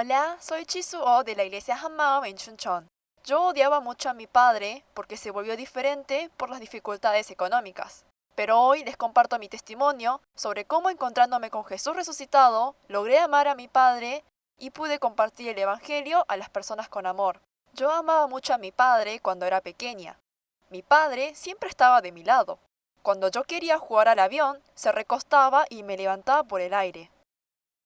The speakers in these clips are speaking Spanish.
Hola, soy Chisuo de la iglesia Hanmao en Chuncheon. Yo odiaba mucho a mi padre porque se volvió diferente por las dificultades económicas. Pero hoy les comparto mi testimonio sobre cómo encontrándome con Jesús resucitado, logré amar a mi padre y pude compartir el evangelio a las personas con amor. Yo amaba mucho a mi padre cuando era pequeña. Mi padre siempre estaba de mi lado. Cuando yo quería jugar al avión, se recostaba y me levantaba por el aire.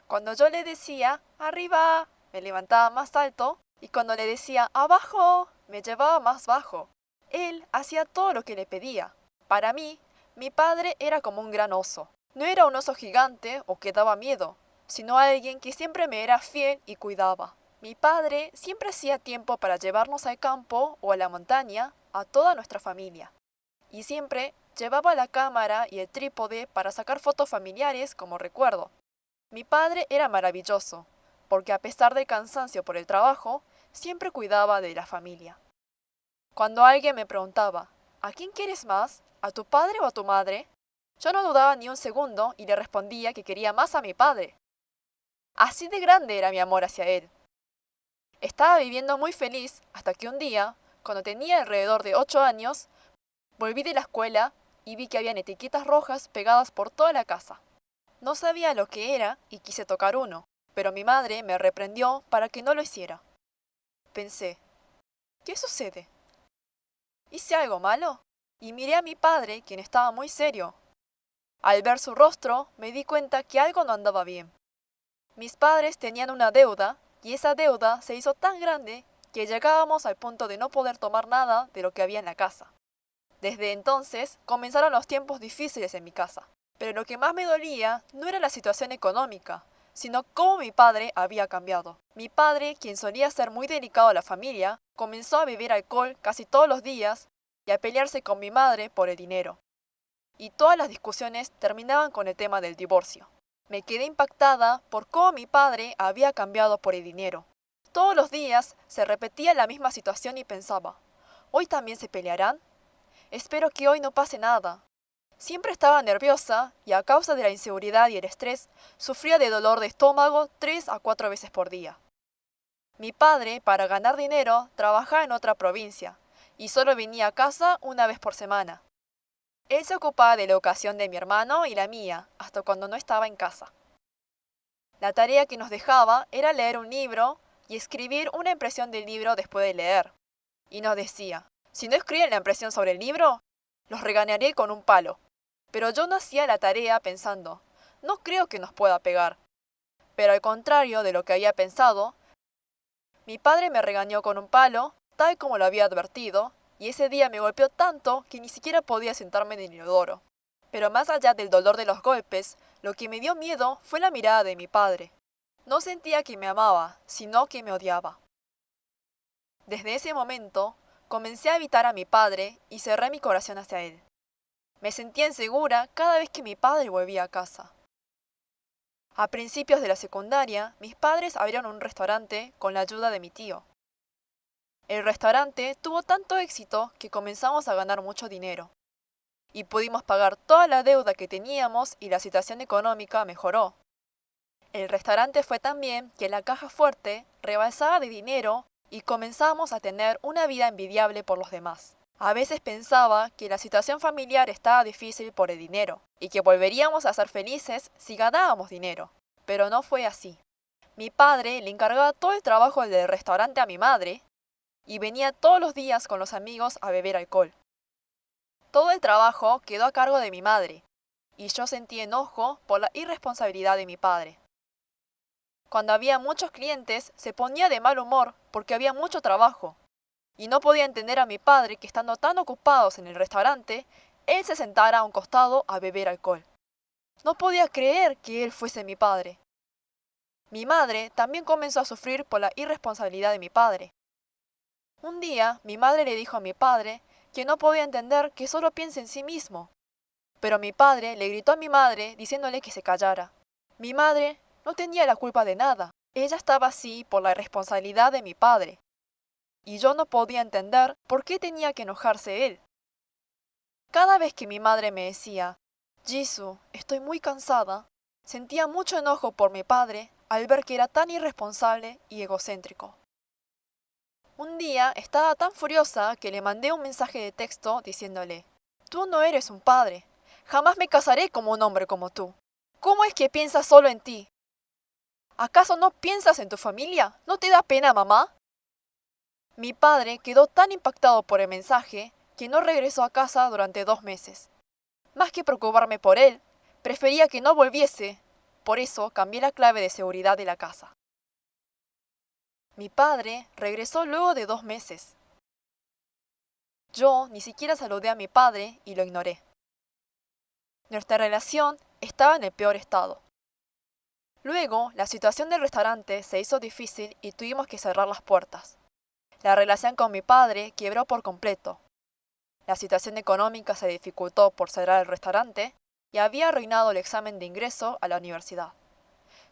Cuando yo le decía arriba, me levantaba más alto, y cuando le decía abajo, me llevaba más bajo. Él hacía todo lo que le pedía. Para mí, mi padre era como un gran oso. No era un oso gigante o que daba miedo, sino alguien que siempre me era fiel y cuidaba. Mi padre siempre hacía tiempo para llevarnos al campo o a la montaña a toda nuestra familia. Y siempre llevaba la cámara y el trípode para sacar fotos familiares como recuerdo. Mi padre era maravilloso, porque a pesar del cansancio por el trabajo, siempre cuidaba de la familia. Cuando alguien me preguntaba, ¿a quién quieres más? ¿A tu padre o a tu madre? Yo no dudaba ni un segundo y le respondía que quería más a mi padre. Así de grande era mi amor hacia él. Estaba viviendo muy feliz hasta que un día, cuando tenía alrededor de 8 años, volví de la escuela y vi que habían etiquetas rojas pegadas por toda la casa. No sabía lo que era y quise tocar uno, pero mi madre me reprendió para que no lo hiciera. Pensé, ¿qué sucede? ¿Hice algo malo? Y miré a mi padre, quien estaba muy serio. Al ver su rostro, me di cuenta que algo no andaba bien. Mis padres tenían una deuda, y esa deuda se hizo tan grande que llegábamos al punto de no poder tomar nada de lo que había en la casa. Desde entonces comenzaron los tiempos difíciles en mi casa. Pero lo que más me dolía no era la situación económica, sino cómo mi padre había cambiado. Mi padre, quien solía ser muy dedicado a la familia, comenzó a beber alcohol casi todos los días y a pelearse con mi madre por el dinero. Y todas las discusiones terminaban con el tema del divorcio. Me quedé impactada por cómo mi padre había cambiado por el dinero. Todos los días se repetía la misma situación y pensaba, ¿hoy también se pelearán? Espero que hoy no pase nada. Siempre estaba nerviosa y a causa de la inseguridad y el estrés, sufría de dolor de estómago 3 a 4 veces por día. Mi padre, para ganar dinero, trabajaba en otra provincia y solo venía a casa una vez por semana. Él se ocupaba de la educación de mi hermano y la mía, hasta cuando no estaba en casa. La tarea que nos dejaba era leer un libro y escribir una impresión del libro después de leer. Y nos decía, si no escriben la impresión sobre el libro, los regañaré con un palo. Pero yo no hacía la tarea pensando, no creo que nos pueda pegar. Pero al contrario de lo que había pensado, mi padre me regañó con un palo, tal como lo había advertido, y ese día me golpeó tanto que ni siquiera podía sentarme en el inodoro. Pero más allá del dolor de los golpes, lo que me dio miedo fue la mirada de mi padre. No sentía que me amaba, sino que me odiaba. Desde ese momento, comencé a evitar a mi padre y cerré mi corazón hacia él. Me sentía insegura cada vez que mi padre volvía a casa. A principios de la secundaria, mis padres abrieron un restaurante con la ayuda de mi tío. El restaurante tuvo tanto éxito que comenzamos a ganar mucho dinero. Y pudimos pagar toda la deuda que teníamos y la situación económica mejoró. El restaurante fue tan bien que la caja fuerte rebalsaba de dinero y comenzamos a tener una vida envidiable por los demás. A veces pensaba que la situación familiar estaba difícil por el dinero y que volveríamos a ser felices si ganábamos dinero, pero no fue así. Mi padre le encargaba todo el trabajo del restaurante a mi madre y venía todos los días con los amigos a beber alcohol. Todo el trabajo quedó a cargo de mi madre y yo sentí enojo por la irresponsabilidad de mi padre. Cuando había muchos clientes se ponía de mal humor porque había mucho trabajo. Y no podía entender a mi padre que estando tan ocupados en el restaurante, él se sentara a un costado a beber alcohol. No podía creer que él fuese mi padre. Mi madre también comenzó a sufrir por la irresponsabilidad de mi padre. Un día, mi madre le dijo a mi padre que no podía entender que solo piense en sí mismo. Pero mi padre le gritó a mi madre diciéndole que se callara. Mi madre no tenía la culpa de nada. Ella estaba así por la irresponsabilidad de mi padre. Y yo no podía entender por qué tenía que enojarse él. Cada vez que mi madre me decía, Jisoo, estoy muy cansada, sentía mucho enojo por mi padre al ver que era tan irresponsable y egocéntrico. Un día estaba tan furiosa que le mandé un mensaje de texto diciéndole: «Tú no eres un padre. Jamás me casaré como un hombre como tú. ¿Cómo es que piensas solo en ti? ¿Acaso no piensas en tu familia? ¿No te da pena, mamá?». Mi padre quedó tan impactado por el mensaje que no regresó a casa durante 2 meses. Más que preocuparme por él, prefería que no volviese. Por eso cambié la clave de seguridad de la casa. Mi padre regresó luego de 2 meses. Yo ni siquiera saludé a mi padre y lo ignoré. Nuestra relación estaba en el peor estado. Luego, la situación del restaurante se hizo difícil y tuvimos que cerrar las puertas. La relación con mi padre quebró por completo. La situación económica se dificultó por cerrar el restaurante y había arruinado el examen de ingreso a la universidad.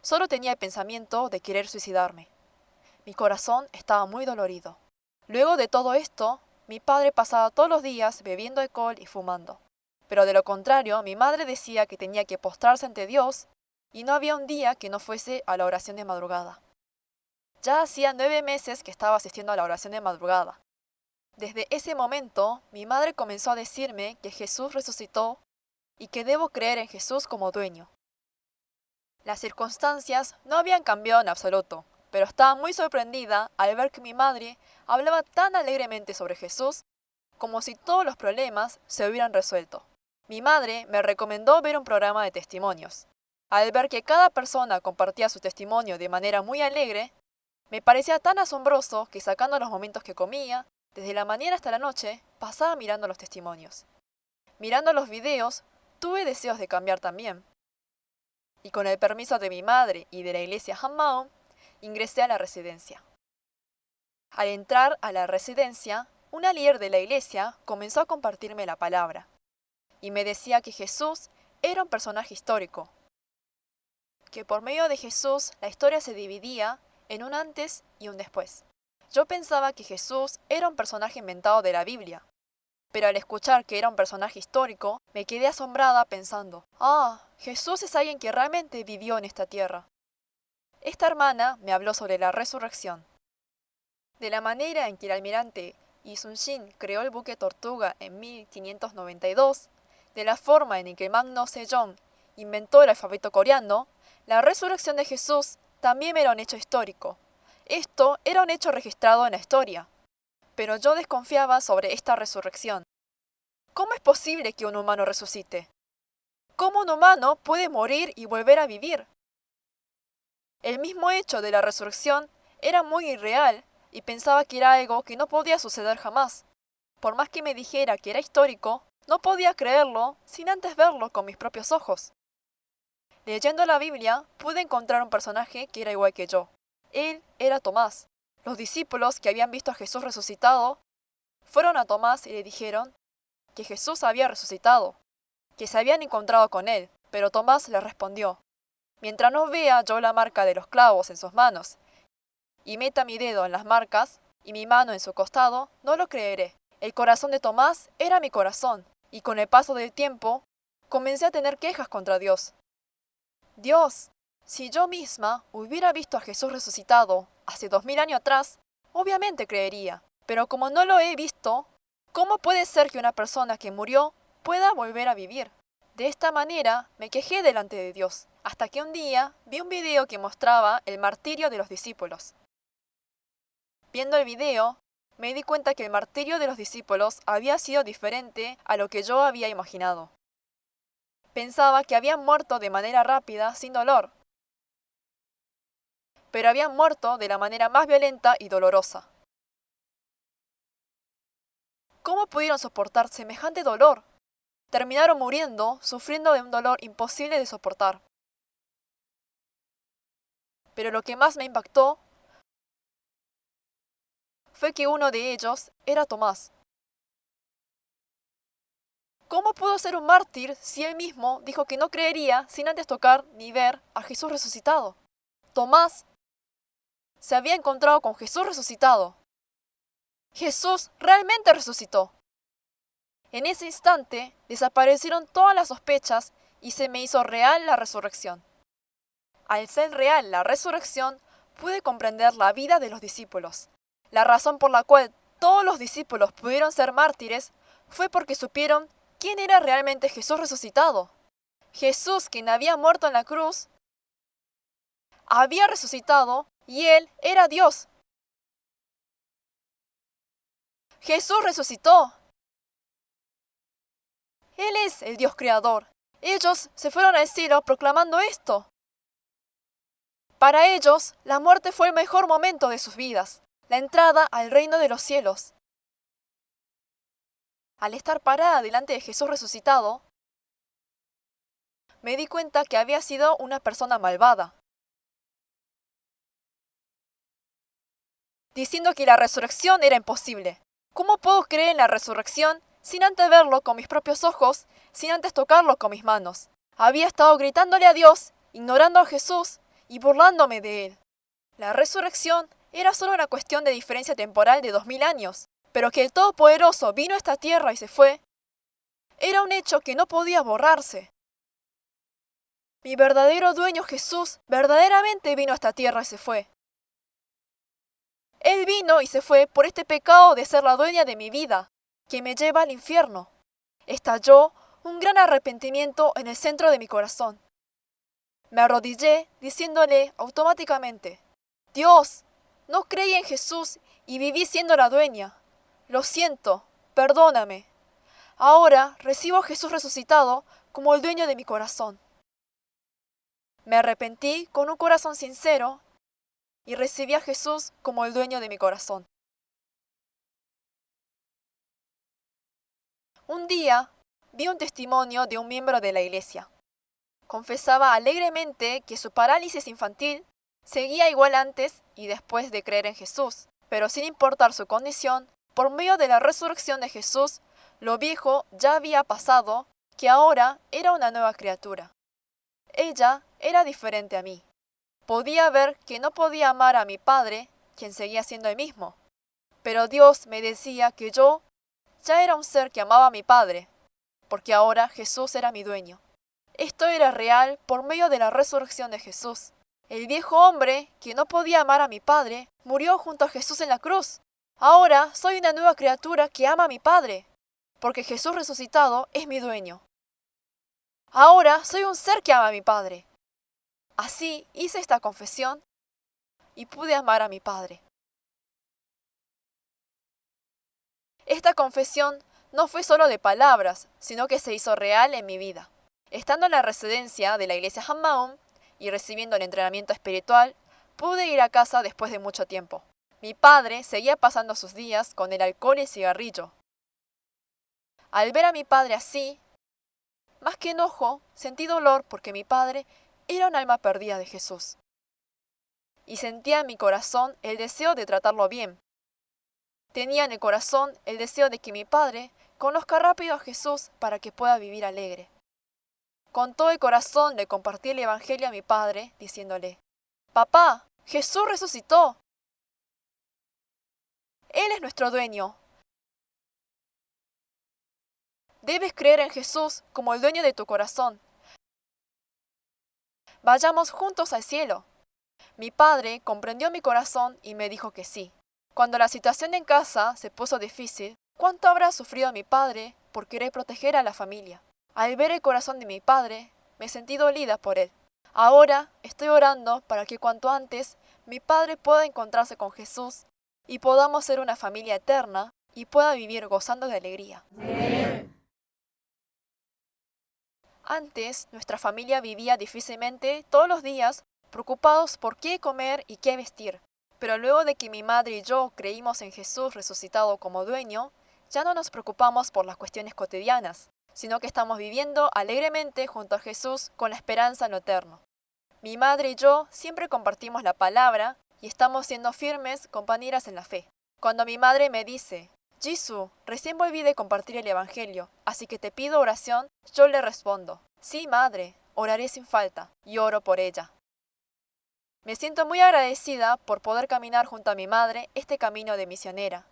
Solo tenía el pensamiento de querer suicidarme. Mi corazón estaba muy dolorido. Luego de todo esto, mi padre pasaba todos los días bebiendo alcohol y fumando. Pero de lo contrario, mi madre decía que tenía que postrarse ante Dios y no había un día que no fuese a la oración de madrugada. Ya hacía 9 meses que estaba asistiendo a la oración de madrugada. Desde ese momento, mi madre comenzó a decirme que Jesús resucitó y que debo creer en Jesús como dueño. Las circunstancias no habían cambiado en absoluto, pero estaba muy sorprendida al ver que mi madre hablaba tan alegremente sobre Jesús como si todos los problemas se hubieran resuelto. Mi madre me recomendó ver un programa de testimonios. Al ver que cada persona compartía su testimonio de manera muy alegre, me parecía tan asombroso que sacando los momentos que comía, desde la mañana hasta la noche, pasaba mirando los testimonios. Mirando los videos, tuve deseos de cambiar también. Y con el permiso de mi madre y de la iglesia Hammaum, ingresé a la residencia. Al entrar a la residencia, una líder de la iglesia comenzó a compartirme la palabra, y me decía que Jesús era un personaje histórico, que por medio de Jesús la historia se dividía en un antes y un después. Yo pensaba que Jesús era un personaje inventado de la Biblia, pero al escuchar que era un personaje histórico, me quedé asombrada pensando: Jesús es alguien que realmente vivió en esta tierra. Esta hermana me habló sobre la resurrección, de la manera en que el almirante Yi Sun-shin creó el buque Tortuga en 1592, de la forma en que Magno Sejong inventó el alfabeto coreano. La resurrección de Jesús también era un hecho histórico. Esto era un hecho registrado en la historia. Pero yo desconfiaba sobre esta resurrección. ¿Cómo es posible que un humano resucite? ¿Cómo un humano puede morir y volver a vivir? El mismo hecho de la resurrección era muy irreal y pensaba que era algo que no podía suceder jamás. Por más que me dijera que era histórico, no podía creerlo sin antes verlo con mis propios ojos. Leyendo la Biblia, pude encontrar un personaje que era igual que yo. Él era Tomás. Los discípulos que habían visto a Jesús resucitado fueron a Tomás y le dijeron que Jesús había resucitado, que se habían encontrado con él, pero Tomás les respondió: «Mientras no vea yo la marca de los clavos en sus manos, y meta mi dedo en las marcas y mi mano en su costado, no lo creeré». El corazón de Tomás era mi corazón, y con el paso del tiempo, comencé a tener quejas contra Dios. Dios, si yo misma hubiera visto a Jesús resucitado hace 2000 años atrás, obviamente creería. Pero como no lo he visto, ¿cómo puede ser que una persona que murió pueda volver a vivir? De esta manera me quejé delante de Dios, hasta que un día vi un video que mostraba el martirio de los discípulos. Viendo el video, me di cuenta que el martirio de los discípulos había sido diferente a lo que yo había imaginado. Pensaba que habían muerto de manera rápida, sin dolor, pero habían muerto de la manera más violenta y dolorosa. ¿Cómo pudieron soportar semejante dolor? Terminaron muriendo, sufriendo de un dolor imposible de soportar. Pero lo que más me impactó fue que uno de ellos era Tomás. ¿Cómo pudo ser un mártir si él mismo dijo que no creería sin antes tocar ni ver a Jesús resucitado? Tomás se había encontrado con Jesús resucitado. Jesús realmente resucitó. En ese instante desaparecieron todas las sospechas y se me hizo real la resurrección. Al ser real la resurrección, pude comprender la vida de los discípulos. La razón por la cual todos los discípulos pudieron ser mártires fue porque supieron quién era realmente Jesús resucitado. Jesús, quien había muerto en la cruz, había resucitado y Él era Dios. Jesús resucitó. Él es el Dios creador. Ellos se fueron al cielo proclamando esto. Para ellos, la muerte fue el mejor momento de sus vidas, la entrada al reino de los cielos. Al estar parada delante de Jesús resucitado, me di cuenta que había sido una persona malvada, diciendo que la resurrección era imposible. ¿Cómo puedo creer en la resurrección sin antes verlo con mis propios ojos, sin antes tocarlo con mis manos? Había estado gritándole a Dios, ignorando a Jesús y burlándome de él. La resurrección era solo una cuestión de diferencia temporal de 2000 años, pero que el Todopoderoso vino a esta tierra y se fue, era un hecho que no podía borrarse. Mi verdadero dueño Jesús verdaderamente vino a esta tierra y se fue. Él vino y se fue por este pecado de ser la dueña de mi vida, que me lleva al infierno. Estalló un gran arrepentimiento en el centro de mi corazón. Me arrodillé diciéndole automáticamente: Dios, no creí en Jesús y viví siendo la dueña. Lo siento, perdóname. Ahora recibo a Jesús resucitado como el dueño de mi corazón. Me arrepentí con un corazón sincero y recibí a Jesús como el dueño de mi corazón. Un día vi un testimonio de un miembro de la iglesia. Confesaba alegremente que su parálisis infantil seguía igual antes y después de creer en Jesús, pero sin importar su condición, por medio de la resurrección de Jesús, lo viejo ya había pasado, que ahora era una nueva criatura. Ella era diferente a mí. Podía ver que no podía amar a mi padre, quien seguía siendo el mismo, pero Dios me decía que yo ya era un ser que amaba a mi padre, porque ahora Jesús era mi dueño. Esto era real por medio de la resurrección de Jesús. El viejo hombre, que no podía amar a mi padre, murió junto a Jesús en la cruz. Ahora soy una nueva criatura que ama a mi padre, porque Jesús resucitado es mi dueño. Ahora soy un ser que ama a mi padre. Así hice esta confesión y pude amar a mi padre. Esta confesión no fue solo de palabras, sino que se hizo real en mi vida. Estando en la residencia de la iglesia Hammaum y recibiendo el entrenamiento espiritual, pude ir a casa después de mucho tiempo. Mi padre seguía pasando sus días con el alcohol y el cigarrillo. Al ver a mi padre así, más que enojo, sentí dolor porque mi padre era un alma perdida de Jesús. Y sentía en mi corazón el deseo de tratarlo bien. Tenía en el corazón el deseo de que mi padre conozca rápido a Jesús para que pueda vivir alegre. Con todo el corazón le compartí el evangelio a mi padre, diciéndole: Papá, Jesús resucitó. Él es nuestro dueño. Debes creer en Jesús como el dueño de tu corazón. Vayamos juntos al cielo. Mi padre comprendió mi corazón y me dijo que sí. Cuando la situación en casa se puso difícil, ¿cuánto habrá sufrido mi padre por querer proteger a la familia? Al ver el corazón de mi padre, me sentí dolida por él. Ahora estoy orando para que cuanto antes mi padre pueda encontrarse con Jesús y podamos ser una familia eterna y pueda vivir gozando de alegría. Antes, nuestra familia vivía difícilmente todos los días, preocupados por qué comer y qué vestir. Pero luego de que mi madre y yo creímos en Jesús resucitado como dueño, ya no nos preocupamos por las cuestiones cotidianas, sino que estamos viviendo alegremente junto a Jesús con la esperanza en lo eterno. Mi madre y yo siempre compartimos la palabra y estamos siendo firmes compañeras en la fe. Cuando mi madre me dice: Jisoo, recién volví de compartir el evangelio, así que te pido oración, yo le respondo: sí, madre, oraré sin falta, y oro por ella. Me siento muy agradecida por poder caminar junto a mi madre este camino de misionera.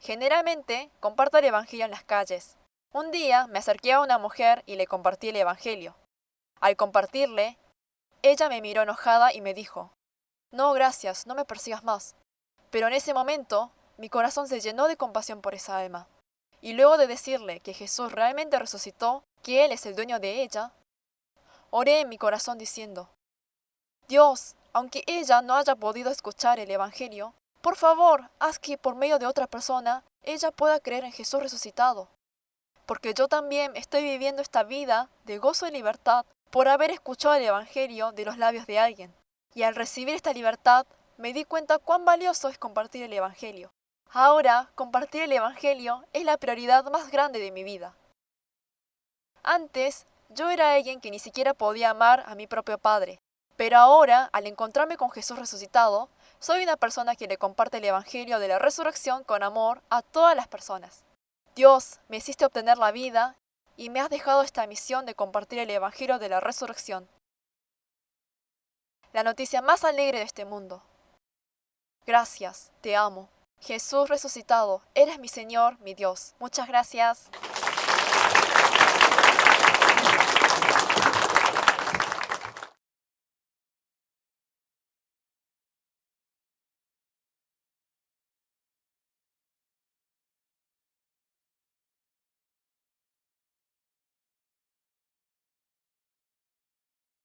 Generalmente comparto el evangelio en las calles. Un día me acerqué a una mujer y le compartí el evangelio. Al compartirle, Ella me miró enojada y me dijo, no, gracias, no me persigas más. Pero en ese momento, mi corazón se llenó de compasión por esa alma. Y luego de decirle que Jesús realmente resucitó, que Él es el dueño de ella, oré en mi corazón diciendo, Dios, aunque ella no haya podido escuchar el Evangelio, por favor, haz que por medio de otra persona ella pueda creer en Jesús resucitado. Porque yo también estoy viviendo esta vida de gozo y libertad por haber escuchado el Evangelio de los labios de alguien. Y al recibir esta libertad, me di cuenta cuán valioso es compartir el Evangelio. Ahora, compartir el Evangelio es la prioridad más grande de mi vida. Antes, yo era alguien que ni siquiera podía amar a mi propio padre. Pero ahora, al encontrarme con Jesús resucitado, soy una persona que le comparte el Evangelio de la resurrección con amor a todas las personas. Dios, me hiciste obtener la vida y me has dejado esta misión de compartir el Evangelio de la resurrección. La noticia más alegre de este mundo. Gracias, te amo. Jesús resucitado, eres mi Señor, mi Dios. Muchas gracias.